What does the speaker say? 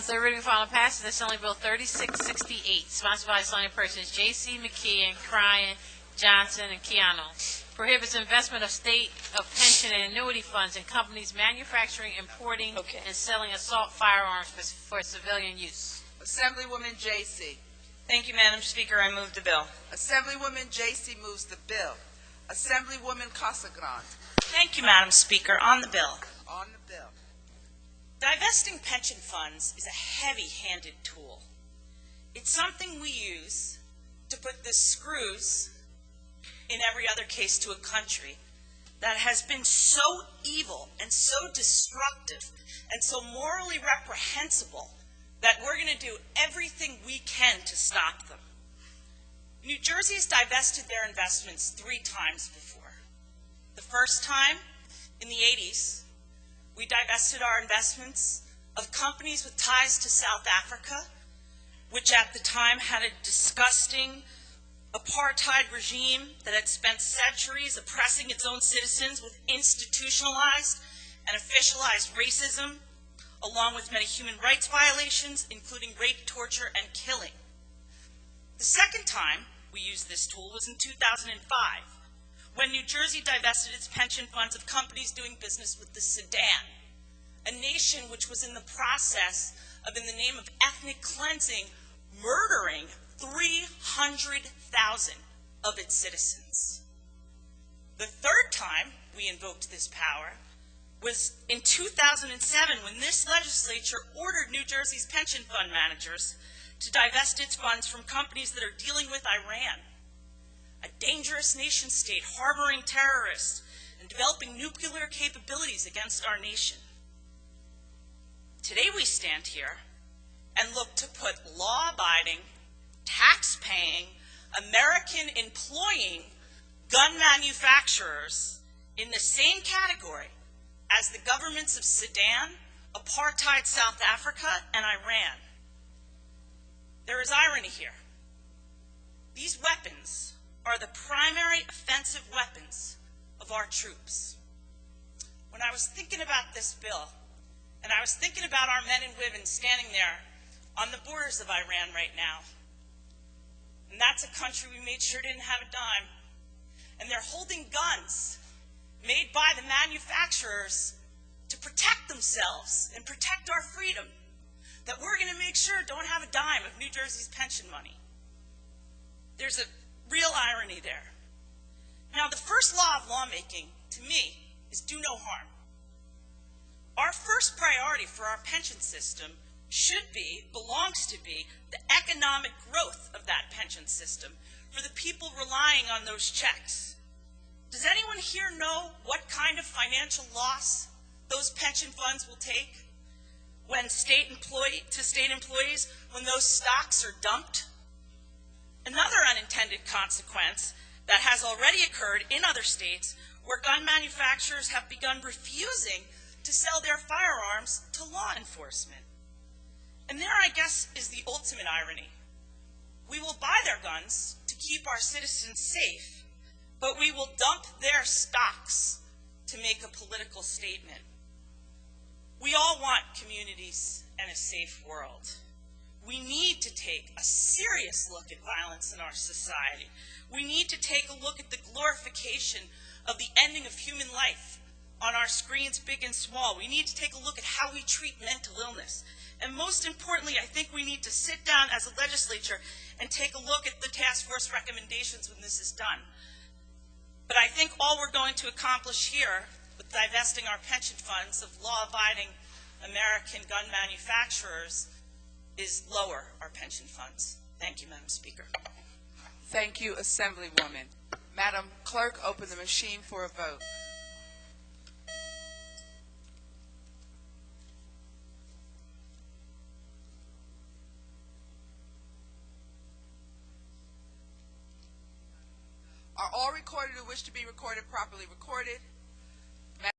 Third reading and final passage, Assembly Bill 3668, sponsored by signing persons J.C. McKeon, Cryan, Johnson, and Keanu. Prohibits investment of pension and annuity funds in companies manufacturing, importing, and selling assault firearms for civilian use. Assemblywoman J.C. Thank you, Madam Speaker. I move the bill. Assemblywoman J.C. moves the bill. Assemblywoman Casagrande. Thank you, Madam Speaker. On the bill. On the bill. Divesting pension funds is a heavy-handed tool. It's something we use to put the screws in every other case to a country that has been so evil and so destructive and so morally reprehensible that we're going to do everything we can to stop them. New Jersey has divested their investments 3 times before. The first time, in the 80s, we divested our investments of companies with ties to South Africa, which at the time had a disgusting apartheid regime that had spent centuries oppressing its own citizens with institutionalized and officialized racism, along with many human rights violations, including rape, torture, and killing. The second time we used this tool was in 2005, when New Jersey divested its pension funds of companies doing business with the Sudan, a nation which was in the process of, in the name of ethnic cleansing, murdering 300,000 of its citizens. The third time we invoked this power was in 2007, when this legislature ordered New Jersey's pension fund managers to divest its funds from companies that are dealing with Iran, a dangerous nation state harboring terrorists and developing nuclear capabilities against our nation. Today we stand here and look to put law-abiding, tax-paying, American-employing gun manufacturers in the same category as the governments of Sudan, apartheid South Africa, and Iran. There is irony here. These weapons are the primary offensive weapons of our troops. When I was thinking about this bill, and I was thinking about our men and women standing there on the borders of Iran right now, and that's a country we made sure didn't have a dime, and they're holding guns made by the manufacturers to protect themselves and protect our freedom, that we're going to make sure don't have a dime of New Jersey's pension money. There's a real irony there. Now, the first law of lawmaking, to me, is do no harm. Our first priority for our pension system should be, belongs to be, the economic growth of that pension system for the people relying on those checks. Does anyone here know what kind of financial loss those pension funds will take when state employees, when those stocks are dumped? Another unintended consequence that has already occurred in other states where gun manufacturers have begun refusing to sell their firearms to law enforcement. And there, I guess, is the ultimate irony. We will buy their guns to keep our citizens safe, but we will dump their stocks to make a political statement. We all want communities and a safe world. We need to take a serious look at violence in our society. We need to take a look at the glorification of the ending of human life on our screens, big and small. We need to take a look at how we treat mental illness. And most importantly, I think we need to sit down as a legislature and take a look at the task force recommendations when this is done. But I think all we're going to accomplish here with divesting our pension funds of law-abiding American gun manufacturers is lower our pension funds. Thank you, Madam Speaker. Thank you, Assemblywoman. Madam Clerk, open the machine for a vote. Are all recorded who wish to be recorded properly recorded?